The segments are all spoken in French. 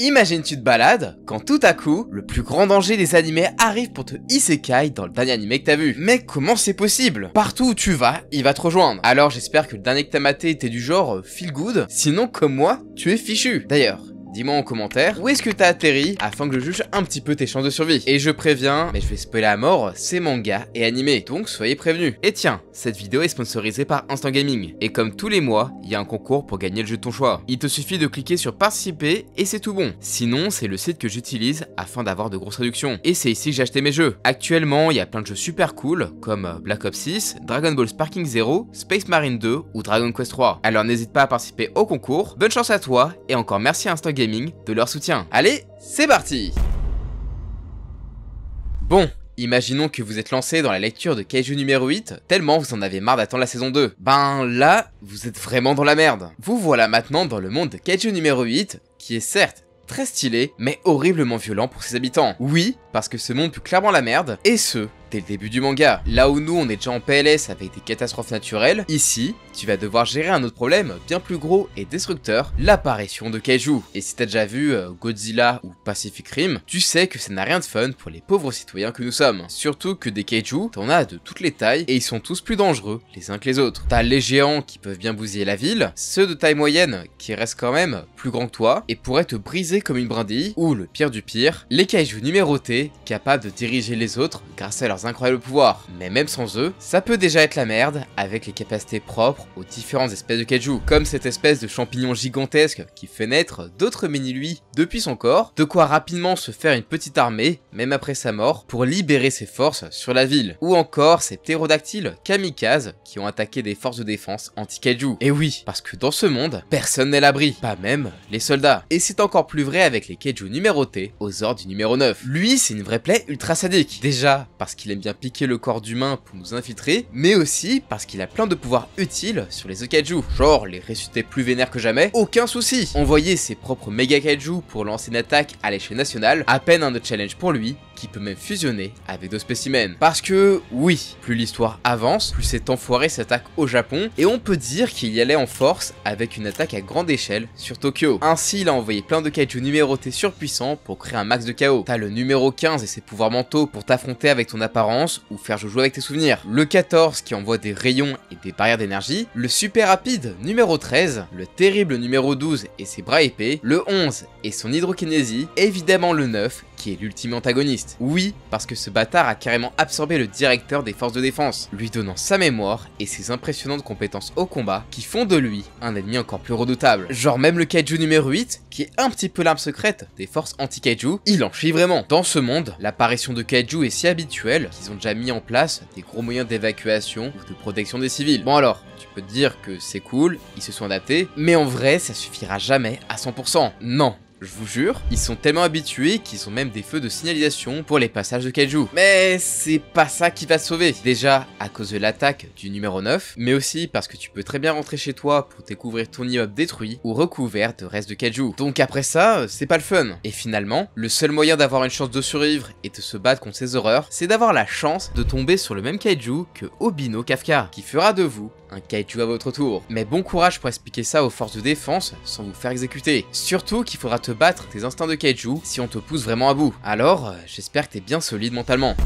Imagine tu te balades, quand tout à coup, le plus grand danger des animés arrive pour te isekai dans le dernier animé que t'as vu. Mais comment c'est possible? Partout où tu vas, il va te rejoindre. Alors j'espère que le dernier que t'as maté était du genre feel good, sinon comme moi, tu es fichu. D'ailleurs, dis-moi en commentaire où est-ce que t'as atterri afin que je juge un petit peu tes chances de survie. Et je préviens, mais je vais spoiler à mort, c'est manga et animé, donc soyez prévenus. Et tiens, cette vidéo est sponsorisée par Instant Gaming. Et comme tous les mois, il y a un concours pour gagner le jeu de ton choix. Il te suffit de cliquer sur participer et c'est tout bon. Sinon, c'est le site que j'utilise afin d'avoir de grosses réductions. Et c'est ici que j'ai acheté mes jeux. Actuellement, il y a plein de jeux super cool, comme Black Ops 6, Dragon Ball Sparking Zero, Space Marine 2 ou Dragon Quest 3. Alors n'hésite pas à participer au concours, bonne chance à toi et encore merci à Instant Gaming de leur soutien. Allez, c'est parti! Bon, imaginons que vous êtes lancé dans la lecture de Kaiju numéro 8, tellement vous en avez marre d'attendre la saison 2. Ben là, vous êtes vraiment dans la merde. Vous voilà maintenant dans le monde de Kaiju numéro 8, qui est certes très stylé, mais horriblement violent pour ses habitants. Oui, parce que ce monde pue clairement la merde, et ce, dès le début du manga. Là où nous on est déjà en PLS avec des catastrophes naturelles, ici, tu vas devoir gérer un autre problème bien plus gros et destructeur, l'apparition de Kaiju. Et si t'as déjà vu Godzilla ou Pacific Rim, tu sais que ça n'a rien de fun pour les pauvres citoyens que nous sommes. Surtout que des Kaiju, t'en as de toutes les tailles, et ils sont tous plus dangereux les uns que les autres. T'as les géants qui peuvent bien bousiller la ville, ceux de taille moyenne qui restent quand même plus grands que toi, et pourraient te briser comme une brindille, ou le pire du pire, les Kaiju numérotés, capables de diriger les autres grâce à leurs incroyables pouvoirs. Mais même sans eux, ça peut déjà être la merde avec les capacités propres aux différentes espèces de Kaiju, comme cette espèce de champignon gigantesque qui fait naître d'autres mini-lui depuis son corps, de quoi rapidement se faire une petite armée, même après sa mort, pour libérer ses forces sur la ville. Ou encore ces ptérodactyles kamikazes qui ont attaqué des forces de défense anti-Kaiju. Et oui, parce que dans ce monde, personne n'est à l'abri, pas même les soldats. Et c'est encore plus vrai avec les Kaiju numérotés aux ordres du numéro 9. Lui, c'est une vraie plaie ultra sadique. Déjà, parce qu'il aime bien piquer le corps d'humain pour nous infiltrer, mais aussi parce qu'il a plein de pouvoirs utiles sur les autres Kaiju. Genre les ressusciter plus vénères que jamais, aucun souci. Envoyer ses propres méga Kaiju pour lancer une attaque à l'échelle nationale, à peine un autre challenge pour lui, qui peut même fusionner avec d'autres spécimens. Parce que, oui, plus l'histoire avance, plus cet enfoiré s'attaque au Japon, et on peut dire qu'il y allait en force avec une attaque à grande échelle sur Tokyo. Ainsi, il a envoyé plein de Kaiju numérotés surpuissants pour créer un max de chaos. T'as le numéro 15 et ses pouvoirs mentaux pour t'affronter avec ton apparence ou faire joujou avec tes souvenirs. Le 14 qui envoie des rayons et des barrières d'énergie. Le super rapide numéro 13. Le terrible numéro 12 et ses bras épais. Le 11 et son hydrokinésie. Évidemment le 9 qui est l'ultime antagoniste. Oui, parce que ce bâtard a carrément absorbé le directeur des forces de défense, lui donnant sa mémoire et ses impressionnantes compétences au combat qui font de lui un ennemi encore plus redoutable. Genre même le Kaiju numéro 8, qui est un petit peu l'arme secrète des forces anti-Kaiju, il en chie vraiment. Dans ce monde, l'apparition de Kaiju est si habituelle qu'ils ont déjà mis en place des gros moyens d'évacuation ou de protection des civils. Bon alors, tu peux te dire que c'est cool, ils se sont adaptés, mais en vrai ça suffira jamais à 100%. Non. Je vous jure, ils sont tellement habitués qu'ils ont même des feux de signalisation pour les passages de Kaiju. Mais c'est pas ça qui va te sauver. Déjà, à cause de l'attaque du numéro 9, mais aussi parce que tu peux très bien rentrer chez toi pour découvrir ton immeuble détruit ou recouvert de restes de Kaiju. Donc après ça, c'est pas le fun. Et finalement, le seul moyen d'avoir une chance de survivre et de se battre contre ces horreurs, c'est d'avoir la chance de tomber sur le même Kaiju que Obino Kafka, qui fera de vous un Kaiju à votre tour. Mais bon courage pour expliquer ça aux forces de défense sans vous faire exécuter. Surtout qu'il faudra te battre tes instincts de Kaiju si on te pousse vraiment à bout. Alors, j'espère que t'es bien solide mentalement.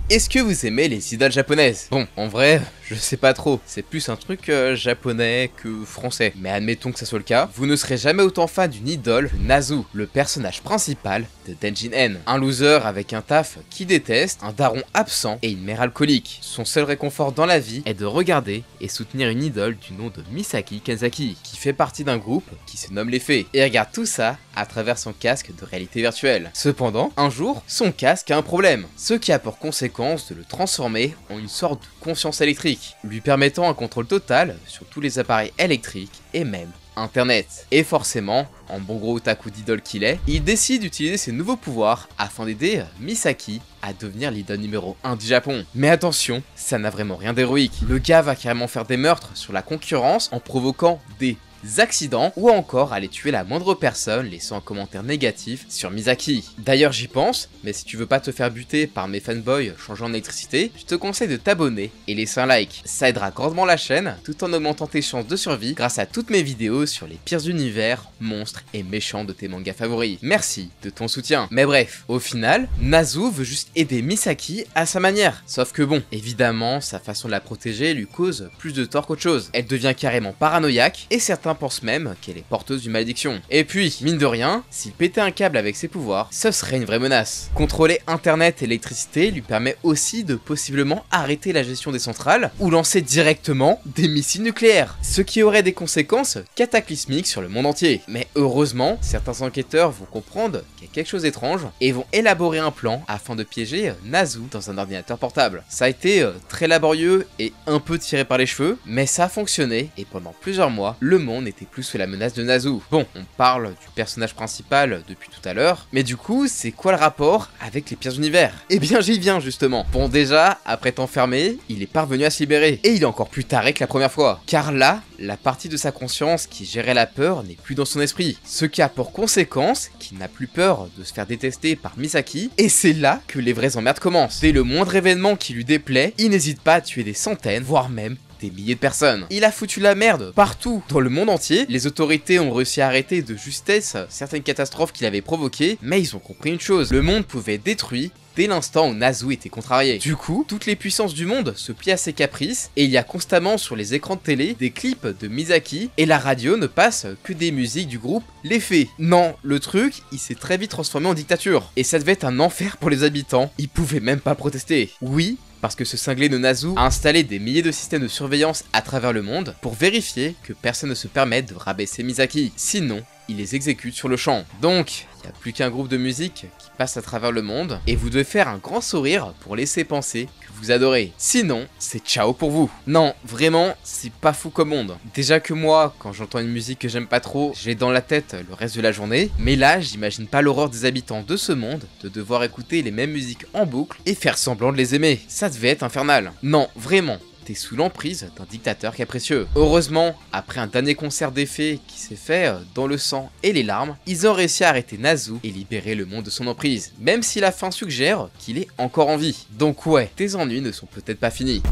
Est-ce que vous aimez les idoles japonaises? Bon, en vrai, je sais pas trop, c'est plus un truc japonais que français. Mais admettons que ça soit le cas, vous ne serez jamais autant fan d'une idole que Nazu, le personnage principal de Denjin N. Un loser avec un taf qu'il déteste, un daron absent et une mère alcoolique. Son seul réconfort dans la vie est de regarder et soutenir une idole du nom de Misaki Kenzaki, qui fait partie d'un groupe qui se nomme les Fées. Et regarde tout ça à travers son casque de réalité virtuelle. Cependant, un jour, son casque a un problème, ce qui a pour conséquence de le transformer en une sorte de conscience électrique, lui permettant un contrôle total sur tous les appareils électriques et même Internet. Et forcément, en bon gros otaku d'idole qu'il est, il décide d'utiliser ses nouveaux pouvoirs afin d'aider Misaki à devenir l'idole numéro 1 du Japon. Mais attention, ça n'a vraiment rien d'héroïque. Le gars va carrément faire des meurtres sur la concurrence en provoquant des accidents ou encore aller tuer la moindre personne laissant un commentaire négatif sur Misaki. D'ailleurs j'y pense, mais si tu veux pas te faire buter par mes fanboys changeant d'électricité, je te conseille de t'abonner et laisser un like. Ça aidera grandement la chaîne tout en augmentant tes chances de survie grâce à toutes mes vidéos sur les pires univers, monstres et méchants de tes mangas favoris. Merci de ton soutien. Mais bref, au final, Nazu veut juste aider Misaki à sa manière. Sauf que bon, évidemment, sa façon de la protéger lui cause plus de tort qu'autre chose. Elle devient carrément paranoïaque et certains pensent même qu'elle est porteuse d'une malédiction. Et puis, mine de rien, s'il pétait un câble avec ses pouvoirs, ce serait une vraie menace. Contrôler internet et l'électricité lui permet aussi de possiblement arrêter la gestion des centrales ou lancer directement des missiles nucléaires, ce qui aurait des conséquences cataclysmiques sur le monde entier. Mais heureusement, certains enquêteurs vont comprendre qu'il y a quelque chose d'étrange et vont élaborer un plan afin de piéger Nazu dans un ordinateur portable. Ça a été très laborieux et un peu tiré par les cheveux, mais ça a fonctionné et pendant plusieurs mois, le monde n'était plus sous la menace de Nazu. Bon, on parle du personnage principal depuis tout à l'heure, mais du coup, c'est quoi le rapport avec les pires univers? Eh bien, j'y viens justement. Bon, déjà, après être enfermé, il est parvenu à se libérer et il est encore plus taré que la première fois. Car là, la partie de sa conscience qui gérait la peur n'est plus dans son esprit, ce qui a pour conséquence qu'il n'a plus peur de se faire détester par Misaki, et c'est là que les vraies emmerdes commencent. Dès le moindre événement qui lui déplaît, il n'hésite pas à tuer des centaines, voire même des milliers de personnes. Il a foutu la merde partout dans le monde entier. Les autorités ont réussi à arrêter de justesse certaines catastrophes qu'il avait provoquées, mais ils ont compris une chose, le monde pouvait être détruit dès l'instant où Nazu était contrarié. Du coup, toutes les puissances du monde se plient à ses caprices et il y a constamment sur les écrans de télé des clips de Misaki et la radio ne passe que des musiques du groupe Les Fées. Non, le truc, il s'est très vite transformé en dictature et ça devait être un enfer pour les habitants, ils pouvaient même pas protester. Oui, parce que ce cinglé de Nazu a installé des milliers de systèmes de surveillance à travers le monde pour vérifier que personne ne se permette de rabaisser Misaki. Sinon, il les exécute sur le champ. Donc, il n'y a plus qu'un groupe de musique qui passe à travers le monde et vous devez faire un grand sourire pour laisser penser que vous adorez. Sinon, c'est ciao pour vous. Non, vraiment, c'est pas fou comme monde. Déjà que moi, quand j'entends une musique que j'aime pas trop, j'ai dans la tête le reste de la journée. Mais là, j'imagine pas l'horreur des habitants de ce monde de devoir écouter les mêmes musiques en boucle et faire semblant de les aimer. Ça devait être infernal. Non, vraiment. T'es sous l'emprise d'un dictateur capricieux. Heureusement, après un dernier concert d'effets qui s'est fait dans le sang et les larmes, ils ont réussi à arrêter Nazu et libérer le monde de son emprise, même si la fin suggère qu'il est encore en vie. Donc ouais, tes ennuis ne sont peut-être pas finis.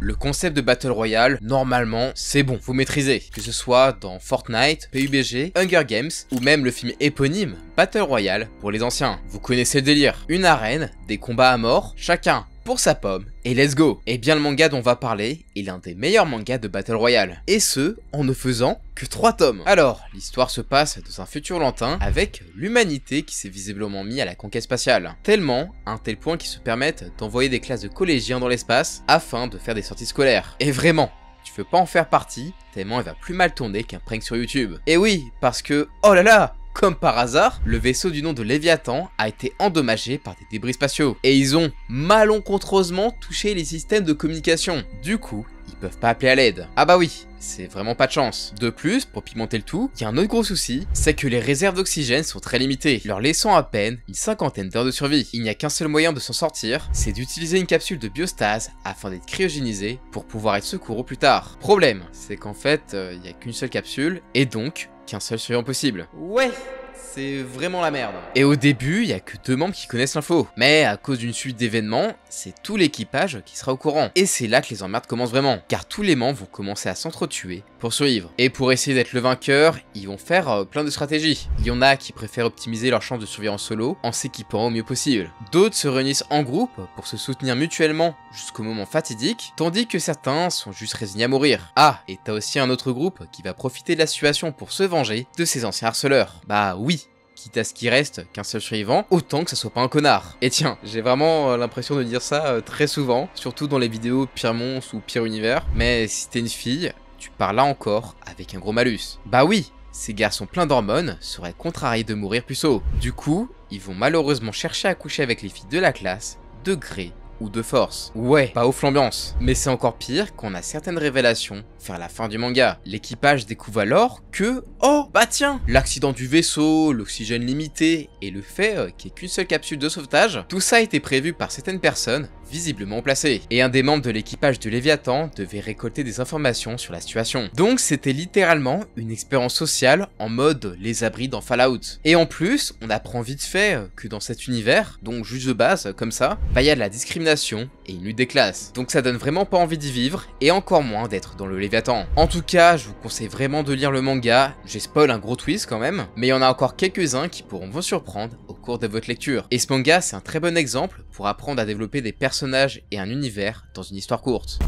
Le concept de Battle Royale, normalement, c'est bon, vous maîtrisez. Que ce soit dans Fortnite, PUBG, Hunger Games, ou même le film éponyme Battle Royale pour les anciens. Vous connaissez le délire. Une arène, des combats à mort, chacun pour sa pomme, et let's go. Et bien le manga dont on va parler est l'un des meilleurs mangas de Battle Royale, et ce, en ne faisant que 3 tomes. Alors, l'histoire se passe dans un futur lointain, avec l'humanité qui s'est visiblement mis à la conquête spatiale. Tellement, à un tel point qu'ils se permettent d'envoyer des classes de collégiens dans l'espace, afin de faire des sorties scolaires. Et vraiment, tu veux pas en faire partie, tellement elle va plus mal tourner qu'un prank sur YouTube. Et oui, parce que, oh là là, comme par hasard, le vaisseau du nom de Léviathan a été endommagé par des débris spatiaux. Et ils ont malencontreusement touché les systèmes de communication. Du coup, ils peuvent pas appeler à l'aide. Ah bah oui, c'est vraiment pas de chance. De plus, pour pimenter le tout, il y a un autre gros souci, c'est que les réserves d'oxygène sont très limitées, leur laissant à peine une 50aine d'heures de survie. Il n'y a qu'un seul moyen de s'en sortir, c'est d'utiliser une capsule de biostase afin d'être cryogénisé pour pouvoir être secouru plus tard. Problème, c'est qu'en fait, il n'y a qu'une seule capsule, et donc qu'un seul survivant possible. Ouais, c'est vraiment la merde. Et au début, il y a que 2 membres qui connaissent l'info. Mais à cause d'une suite d'événements, c'est tout l'équipage qui sera au courant. Et c'est là que les emmerdes commencent vraiment. Car tous les membres vont commencer à s'entretuer pour survivre. Et pour essayer d'être le vainqueur, ils vont faire plein de stratégies. Il y en a qui préfèrent optimiser leur chance de survivre en solo en s'équipant au mieux possible. D'autres se réunissent en groupe pour se soutenir mutuellement jusqu'au moment fatidique, tandis que certains sont juste résignés à mourir. Ah, et t'as aussi un autre groupe qui va profiter de la situation pour se venger de ses anciens harceleurs. Bah oui, quitte à ce qu'il reste qu'un seul survivant, autant que ça soit pas un connard. Et tiens, j'ai vraiment l'impression de dire ça très souvent, surtout dans les vidéos Pire Monstre ou Pire Univers, mais si t'es une fille, tu pars là encore avec un gros malus. Bah oui, ces garçons pleins d'hormones seraient contrariés de mourir puceau. Du coup, ils vont malheureusement chercher à coucher avec les filles de la classe, de gré ou de force. Ouais, pas ouf l'ambiance. Mais c'est encore pire qu'on a certaines révélations vers la fin du manga. L'équipage découvre alors que, oh bah tiens, l'accident du vaisseau, l'oxygène limité et le fait qu'il n'y ait qu'une seule capsule de sauvetage, tout ça a été prévu par certaines personnes visiblement placé. Et un des membres de l'équipage de Léviathan devait récolter des informations sur la situation. Donc c'était littéralement une expérience sociale en mode les abris dans Fallout. Et en plus, on apprend vite fait que dans cet univers, donc juste de base, comme ça, bah y a de la discrimination et une lutte des classes. Donc ça donne vraiment pas envie d'y vivre, et encore moins d'être dans le Léviathan. En tout cas, je vous conseille vraiment de lire le manga, j'ai spoil un gros twist quand même, mais il y en a encore quelques-uns qui pourront vous surprendre au cours de votre lecture. Et ce manga, c'est un très bon exemple pour apprendre à développer des personnages et un univers dans une histoire courte.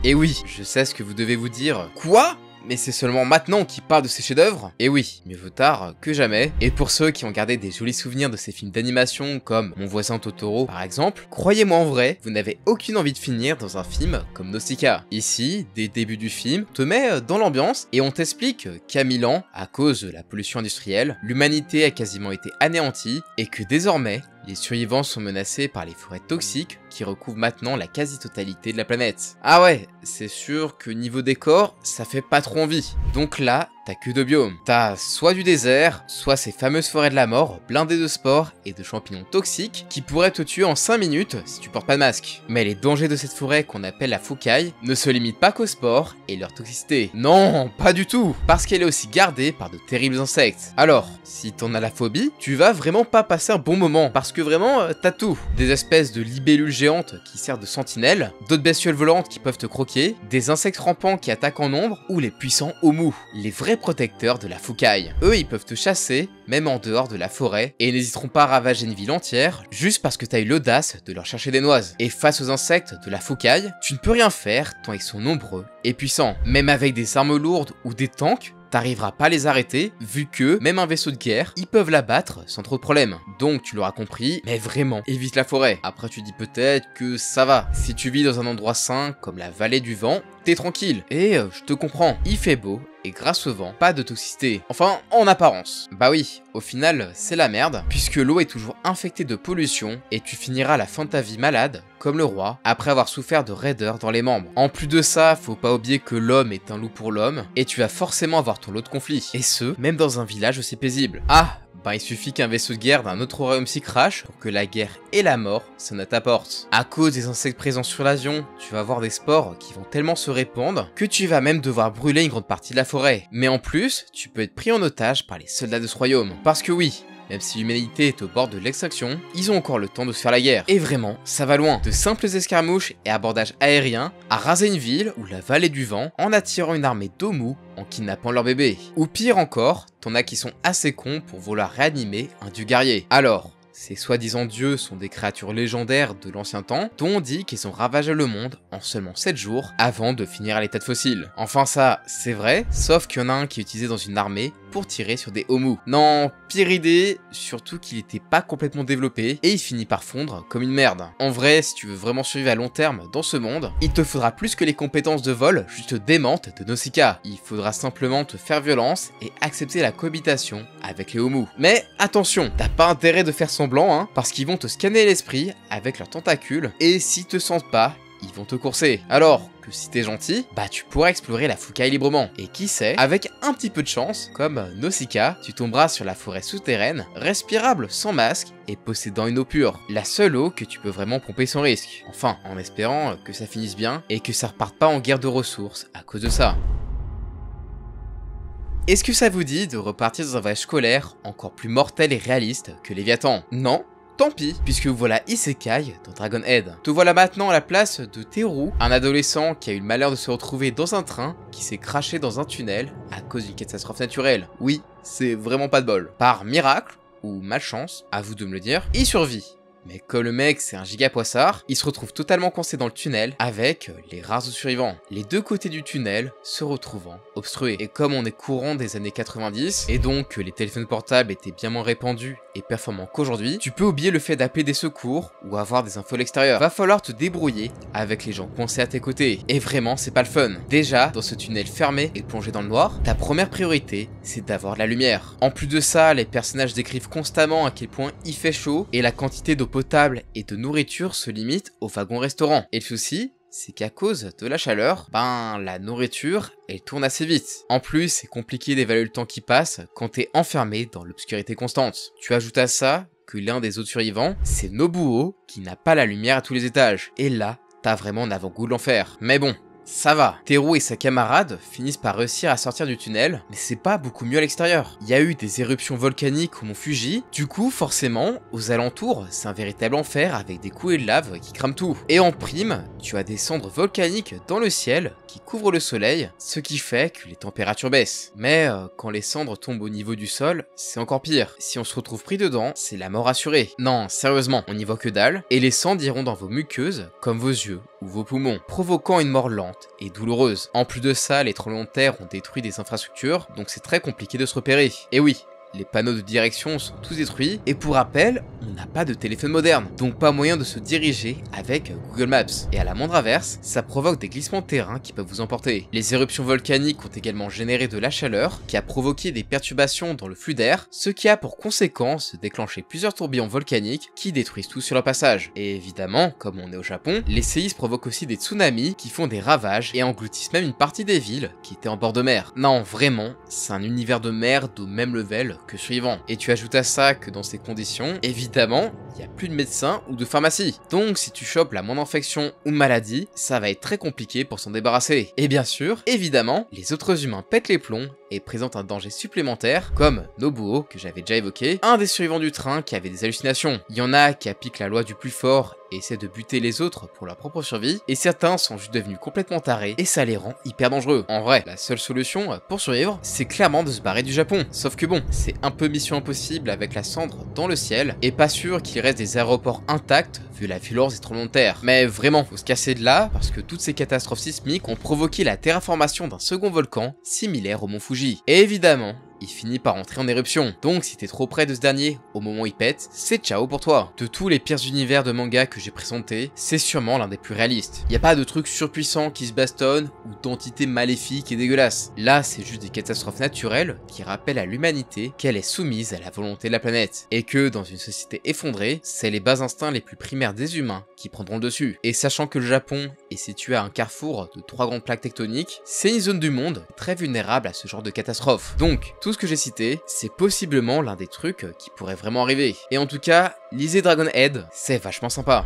Et oui, je sais ce que vous devez vous dire. Quoi ? Mais c'est seulement maintenant qu'il parle de ces chefs-d'œuvre? Et oui, mieux vaut tard que jamais. Et pour ceux qui ont gardé des jolis souvenirs de ces films d'animation comme Mon voisin Totoro par exemple, croyez-moi en vrai, vous n'avez aucune envie de finir dans un film comme Nausicaa. Ici, dès le début du film, on te met dans l'ambiance et on t'explique qu'à 1000 ans, à cause de la pollution industrielle, l'humanité a quasiment été anéantie et que désormais, les survivants sont menacés par les forêts toxiques qui recouvrent maintenant la quasi-totalité de la planète. Ah ouais, c'est sûr que niveau décor, ça fait pas trop envie. Donc là, t'as que deux biomes. T'as soit du désert, soit ces fameuses forêts de la mort, blindées de spores et de champignons toxiques qui pourraient te tuer en 5 minutes si tu portes pas de masque. Mais les dangers de cette forêt qu'on appelle la Fukai ne se limitent pas qu'aux spores et leur toxicité. Non, pas du tout, parce qu'elle est aussi gardée par de terribles insectes. Alors, si t'en as la phobie, tu vas vraiment pas passer un bon moment, parce que vraiment, t'as tout. Des espèces de libellules géantes qui servent de sentinelles, d'autres bestioles volantes qui peuvent te croquer, des insectes rampants qui attaquent en nombre, ou les puissants Omu, les vrais protecteurs de la Fukai. Eux, ils peuvent te chasser, même en dehors de la forêt, et n'hésiteront pas à ravager une ville entière, juste parce que t'as eu l'audace de leur chercher des noises. Et face aux insectes de la Fukai, tu ne peux rien faire tant ils sont nombreux et puissants. Même avec des armes lourdes ou des tanks, t'arriveras pas à les arrêter, vu que, même un vaisseau de guerre, ils peuvent l'abattre sans trop de problème. Donc tu l'auras compris, mais vraiment, évite la forêt. Après tu dis peut-être que ça va. Si tu vis dans un endroit sain, comme la vallée du vent, t'es tranquille. Et je te comprends, il fait beau, et grâce au vent, pas de toxicité. Enfin, en apparence. Bah oui, au final, c'est la merde, puisque l'eau est toujours infectée de pollution, et tu finiras la fin de ta vie malade, comme le roi, après avoir souffert de raideurs dans les membres. En plus de ça, faut pas oublier que l'homme est un loup pour l'homme, et tu vas forcément avoir ton lot de conflits. Et ce, même dans un village aussi paisible. Ah, bah il suffit qu'un vaisseau de guerre d'un autre royaume s'y crache pour que la guerre et la mort sonnent à ta porte. À cause des insectes présents sur l'avion, tu vas avoir des spores qui vont tellement se répandre que tu vas même devoir brûler une grande partie de la forêt. Mais en plus, tu peux être pris en otage par les soldats de ce royaume. Parce que oui, même si l'humanité est au bord de l'extinction, ils ont encore le temps de se faire la guerre. Et vraiment, ça va loin. De simples escarmouches et abordages aériens à raser une ville ou la vallée du vent en attirant une armée d'Omu en kidnappant leur bébé. Ou pire encore, t'en as qui sont assez cons pour vouloir réanimer un dieu guerrier. Alors, ces soi-disant dieux sont des créatures légendaires de l'ancien temps, dont on dit qu'ils ont ravagé le monde en seulement 7 jours avant de finir à l'état de fossile. Enfin ça, c'est vrai, sauf qu'il y en a un qui est utilisé dans une armée pour tirer sur des Omu. Non, pire idée, surtout qu'il était pas complètement développé et il finit par fondre comme une merde. En vrai, si tu veux vraiment survivre à long terme dans ce monde, il te faudra plus que les compétences de vol juste démentes de Nausicaa. Il faudra simplement te faire violence et accepter la cohabitation avec les Omu. Mais attention, t'as pas intérêt de faire semblant, hein, parce qu'ils vont te scanner l'esprit avec leurs tentacules et s'ils te sentent pas, ils vont te courser. Alors que si t'es gentil, bah tu pourras explorer la Fukai librement. Et qui sait, avec un petit peu de chance, comme Nausicaa, tu tomberas sur la forêt souterraine, respirable sans masque et possédant une eau pure. La seule eau que tu peux vraiment pomper sans risque. Enfin, en espérant que ça finisse bien et que ça reparte pas en guerre de ressources à cause de ça. Est-ce que ça vous dit de repartir dans un voyage scolaire encore plus mortel et réaliste que Léviathan? Non? Tant pis, puisque vous voilà Isekai dans Dragon Head. Te voilà maintenant à la place de Teru, un adolescent qui a eu le malheur de se retrouver dans un train qui s'est craché dans un tunnel à cause d'une catastrophe naturelle. Oui, c'est vraiment pas de bol. Par miracle, ou malchance, à vous de me le dire, il survit. Mais comme le mec c'est un giga poissard, il se retrouve totalement coincé dans le tunnel avec les rares survivants. Les deux côtés du tunnel se retrouvant obstrués. Et comme on est courant des années 90, et donc que les téléphones portables étaient bien moins répandus et performants qu'aujourd'hui, tu peux oublier le fait d'appeler des secours ou avoir des infos à l'extérieur. Va falloir te débrouiller avec les gens coincés à tes côtés. Et vraiment c'est pas le fun. Déjà, dans ce tunnel fermé et plongé dans le noir, ta première priorité c'est d'avoir de la lumière. En plus de ça, les personnages décrivent constamment à quel point il fait chaud et la quantité d'eau potable et de nourriture se limite au wagon-restaurant. Et le souci, c'est qu'à cause de la chaleur, la nourriture, elle tourne assez vite. En plus, c'est compliqué d'évaluer le temps qui passe quand t'es enfermé dans l'obscurité constante. Tu ajoutes à ça que l'un des autres survivants, c'est Nobuo, qui n'a pas la lumière à tous les étages. Et là, t'as vraiment un avant-goût de l'enfer. Mais bon, ça va. Teru et sa camarade finissent par réussir à sortir du tunnel, mais c'est pas beaucoup mieux à l'extérieur. Il y a eu des éruptions volcaniques au mont Fuji, du coup forcément, aux alentours, c'est un véritable enfer avec des coulées de lave qui crament tout. Et en prime, tu as des cendres volcaniques dans le ciel qui couvrent le soleil, ce qui fait que les températures baissent. Mais quand les cendres tombent au niveau du sol, c'est encore pire. Si on se retrouve pris dedans, c'est la mort assurée. Non, sérieusement, on n'y voit que dalle, et les cendres iront dans vos muqueuses, comme vos yeux ou vos poumons, provoquant une mort lente et douloureuse. En plus de ça, les tremblements de terre ont détruit des infrastructures, donc c'est très compliqué de se repérer. Et oui, les panneaux de direction sont tous détruits, et pour rappel, on n'a pas de téléphone moderne, donc pas moyen de se diriger avec Google Maps. Et à la moindre averse, ça provoque des glissements de terrain qui peuvent vous emporter. Les éruptions volcaniques ont également généré de la chaleur, qui a provoqué des perturbations dans le flux d'air, ce qui a pour conséquence de déclencher plusieurs tourbillons volcaniques qui détruisent tout sur leur passage. Et évidemment, comme on est au Japon, les séismes provoquent aussi des tsunamis qui font des ravages et engloutissent même une partie des villes qui étaient en bord de mer. Non, vraiment, c'est un univers de merde au même level que suivant. Et tu ajoutes à ça que dans ces conditions, évidemment, il n'y a plus de médecin ou de pharmacie. Donc si tu chopes la moindre infection ou maladie, ça va être très compliqué pour s'en débarrasser. Et bien sûr, évidemment, les autres humains pètent les plombs et présentent un danger supplémentaire, comme Nobuo, que j'avais déjà évoqué, un des survivants du train qui avait des hallucinations. Il y en a qui appliquent la loi du plus fort et essaient de buter les autres pour leur propre survie, et certains sont juste devenus complètement tarés, et ça les rend hyper dangereux. En vrai, la seule solution pour survivre, c'est clairement de se barrer du Japon. Sauf que bon, c'est un peu mission impossible avec la cendre dans le ciel, et pas sûr qu'il reste des aéroports intacts vu la violence des tremblements de terre. Mais vraiment, faut se casser de là, parce que toutes ces catastrophes sismiques ont provoqué la terraformation d'un second volcan, similaire au mont Fuji. Et évidemment, il finit par entrer en éruption. Donc si t'es trop près de ce dernier au moment où il pète, c'est ciao pour toi. De tous les pires univers de manga que j'ai présentés, c'est sûrement l'un des plus réalistes. Y a pas de trucs surpuissants qui se bastonnent ou d'entités maléfiques et dégueulasses. Là, c'est juste des catastrophes naturelles qui rappellent à l'humanité qu'elle est soumise à la volonté de la planète. Et que dans une société effondrée, c'est les bas instincts les plus primaires des humains qui prendront le dessus. Et sachant que le Japon est situé à un carrefour de 3 grandes plaques tectoniques, c'est une zone du monde très vulnérable à ce genre de catastrophe. Donc, tout ce que j'ai cité, c'est possiblement l'un des trucs qui pourrait vraiment arriver. Et en tout cas, lisez Dragon Head, c'est vachement sympa.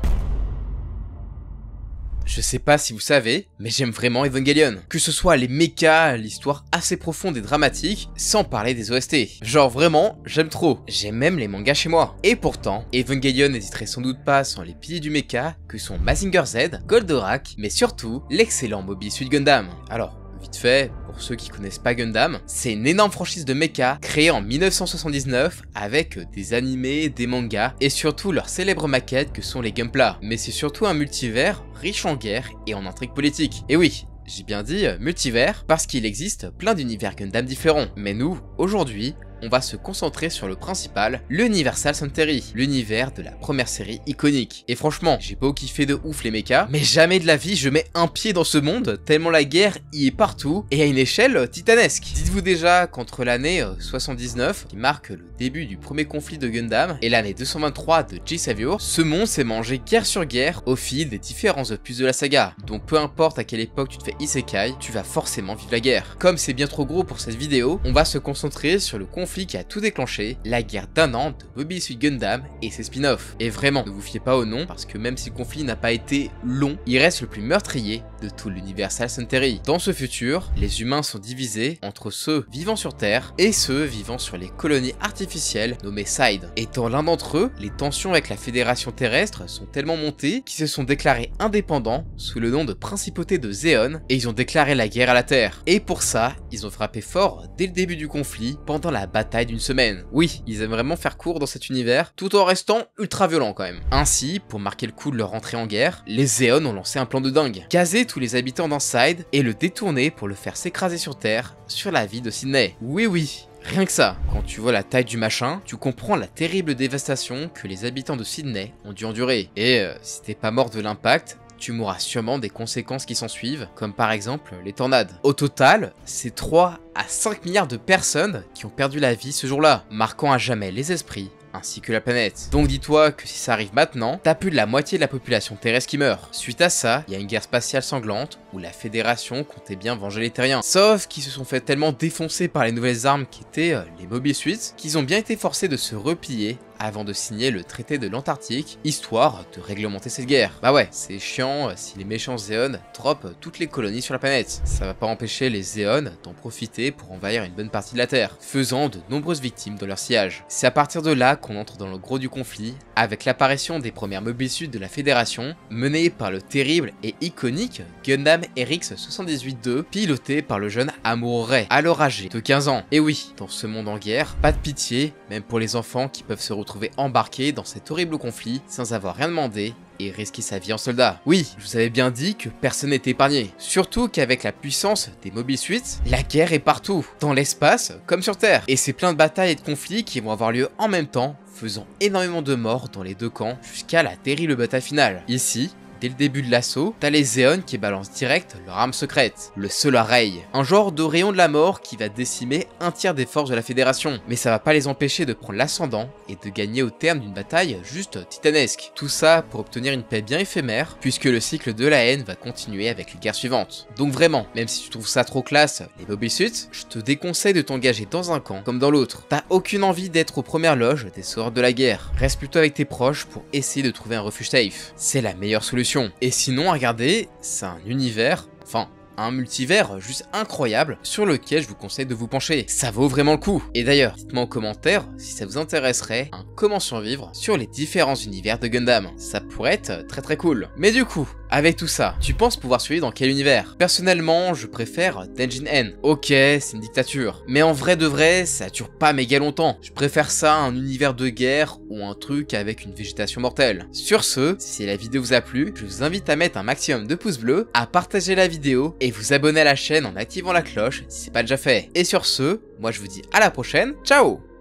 Je sais pas si vous savez, mais j'aime vraiment Evangelion. Que ce soit les mechas, l'histoire assez profonde et dramatique, sans parler des OST. Genre vraiment, j'aime trop. J'aime même les mangas chez moi. Et pourtant, Evangelion n'hésiterait sans doute pas sans les piliers du mecha que sont Mazinger Z, Goldorak, mais surtout l'excellent Mobile Suit Gundam. Alors, vite fait, pour ceux qui connaissent pas Gundam, c'est une énorme franchise de mecha créée en 1979 avec des animés, des mangas et surtout leurs célèbres maquettes que sont les Gunpla. Mais c'est surtout un multivers riche en guerre et en intrigues politiques. Et oui, j'ai bien dit multivers parce qu'il existe plein d'univers Gundam différents. Mais nous, aujourd'hui, on va se concentrer sur le principal, l'Universal Century, l'univers de la première série iconique. Et franchement, j'ai beau kiffer de ouf les mechas, mais jamais de la vie je mets un pied dans ce monde, tellement la guerre y est partout et à une échelle titanesque. Dites-vous déjà qu'entre l'année 79, qui marque le début du premier conflit de Gundam, et l'année 223 de J-Savior, ce monde s'est mangé guerre sur guerre au fil des différents opus de la saga. Donc peu importe à quelle époque tu te fais isekai, tu vas forcément vivre la guerre. Comme c'est bien trop gros pour cette vidéo, on va se concentrer sur le conflit qui a tout déclenché, la guerre d'1 an de Mobile Suit Gundam et ses spin-offs. Et vraiment, ne vous fiez pas au nom, parce que même si le conflit n'a pas été long, il reste le plus meurtrier de tout l'Universal Century. Dans ce futur, les humains sont divisés entre ceux vivant sur Terre et ceux vivant sur les colonies artificielles nommées Side. Étant l'un d'entre eux, les tensions avec la Fédération terrestre sont tellement montées qu'ils se sont déclarés indépendants sous le nom de Principauté de Zeon et ils ont déclaré la guerre à la Terre. Et pour ça, ils ont frappé fort dès le début du conflit pendant la bataille d'une semaine. Oui, ils aiment vraiment faire court dans cet univers tout en restant ultra violents quand même. Ainsi, pour marquer le coup de leur entrée en guerre, les Zeon ont lancé un plan de dingue. Caser tous les habitants d'Inside et le détourner pour le faire s'écraser sur Terre, sur la ville de Sydney. Oui, rien que ça. Quand tu vois la taille du machin, tu comprends la terrible dévastation que les habitants de Sydney ont dû endurer. Et si t'es pas mort de l'impact, tu mourras sûrement des conséquences qui s'en suivent, comme par exemple les tornades. Au total, c'est 3 à 5 milliards de personnes qui ont perdu la vie ce jour-là, marquant à jamais les esprits ainsi que la planète. Donc dis-toi que si ça arrive maintenant, t'as plus de la moitié de la population terrestre qui meurt. Suite à ça, il y a une guerre spatiale sanglante où la Fédération comptait bien venger les terriens. Sauf qu'ils se sont fait tellement défoncer par les nouvelles armes qui étaient les Mobile Suits qu'ils ont bien été forcés de se replier avant de signer le traité de l'Antarctique, histoire de réglementer cette guerre. Bah ouais, c'est chiant si les méchants Zéons dropent toutes les colonies sur la planète. Ça va pas empêcher les Zéons d'en profiter pour envahir une bonne partie de la Terre, faisant de nombreuses victimes dans leur sillage. C'est à partir de là qu'on entre dans le gros du conflit, avec l'apparition des premières mobiles suits de la Fédération, menées par le terrible et iconique Gundam RX-78-2, piloté par le jeune Amuro Ray, alors âgé de 15 ans. Et oui, dans ce monde en guerre, pas de pitié, même pour les enfants qui peuvent se retrouver embarqués dans cet horrible conflit sans avoir rien demandé et risquer sa vie en soldat. Oui, je vous avais bien dit que personne n'était épargné. Surtout qu'avec la puissance des mobile suits, la guerre est partout, dans l'espace comme sur Terre. Et c'est plein de batailles et de conflits qui vont avoir lieu en même temps, faisant énormément de morts dans les deux camps jusqu'à la terrible bataille finale. Ici, dès le début de l'assaut, t'as les Zéons qui balancent direct leur arme secrète, le Solar Ray, un genre de rayon de la mort qui va décimer un tiers des forces de la Fédération, mais ça va pas les empêcher de prendre l'ascendant et de gagner au terme d'une bataille juste titanesque. Tout ça pour obtenir une paix bien éphémère, puisque le cycle de la haine va continuer avec les guerres suivantes. Donc vraiment, même si tu trouves ça trop classe, les mobile suits, je te déconseille de t'engager dans un camp comme dans l'autre. T'as aucune envie d'être aux premières loges des soreurs de la guerre. Reste plutôt avec tes proches pour essayer de trouver un refuge safe. C'est la meilleure solution. Et sinon, à regarder, c'est un univers, enfin un multivers juste incroyable sur lequel je vous conseille de vous pencher. Ça vaut vraiment le coup. Et d'ailleurs, dites-moi en commentaire si ça vous intéresserait un comment survivre sur les différents univers de Gundam. Ça pourrait être très très cool. Mais du coup, avec tout ça, tu penses pouvoir survivre dans quel univers? Personnellement, je préfère Tenjin En. Ok, c'est une dictature. Mais en vrai de vrai, ça dure pas méga longtemps. Je préfère ça à un univers de guerre ou un truc avec une végétation mortelle. Sur ce, si la vidéo vous a plu, je vous invite à mettre un maximum de pouces bleus, à partager la vidéo et vous abonner à la chaîne en activant la cloche si c'est pas déjà fait. Et sur ce, moi je vous dis à la prochaine, ciao!